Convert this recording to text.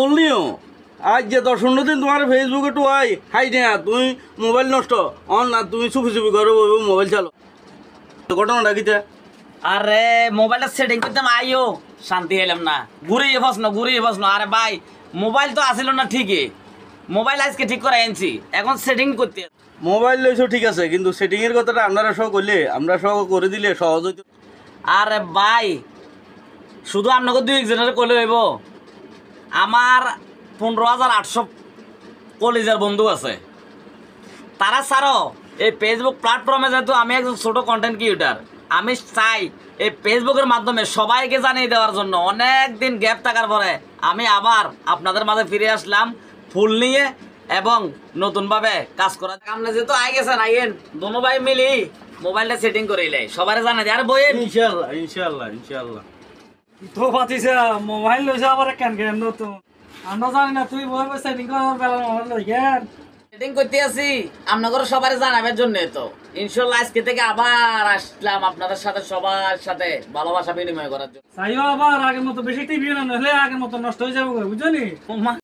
বললিও আজ যে 10-15 দিন তোমার ফেসবুকে তো হাই না তুমি মোবাইল নষ্ট অন না তুমি চুপি চুপি করো মোবাইল চালো ঘটনাটা কিতা? আরে মোবাইলটা সেটিং করতাম আইও শান্তি এলাম না, ঘুরিয়ে বসনো। আরে ভাই মোবাইল তো আসিল না ঠিকই, মোবাইল আজকে ঠিক করে আনছি, এখন সেটিং করতে। মোবাইল লইছো ঠিক আছে, কিন্তু সেটিং এর কথাটা আপনারা সহ করলে আমরা সহ করে দিলে সহজ হইতো। আরে ভাই শুধু আপনাকে 2 একজনের করলে হইব? আমার 15,800 কলেজের বন্ধু আছে, তারা ছাড়াও এই ফেসবুক প্ল্যাটফর্মে যেহেতু আমি একজন ছোট কন্টেন্ট ক্রিয়েটার, আমি চাই এই ফেসবুকের মাধ্যমে সবাইকে জানিয়ে দেওয়ার জন্য। অনেক দিন গ্যাপ থাকার পরে আমি আবার আপনাদের মাঝে ফিরে আসলাম ফুল নিয়ে এবং নতুনভাবে কাজ করা। আপনি যেহেতু আই গেছেন, আইয়েন দোনো ভাই মিলি মোবাইলটা সেটিং করে সবাই জানা যায়। আর বইয়েন ইনশাআল্লাহ তো পাতিছে মোবাইল লইছে আবার কেন নতুন আমরা জানি না, তুই বই সেটিং করার বেলা মোবাইল লই কেন সেটিং করতে আছি আপনাদের সবার জানাবার জন্য। তো ইনশাল্লাহ আজকে থেকে আবার আসলাম আপনাদের সাথে, সবার সাথে ভালোবাসা বিনিময় করার জন্য। চাইও আবার আগের মতো বেশি টিভি না, হলে আগের মতো নষ্ট হয়ে যাবে বুঝলি।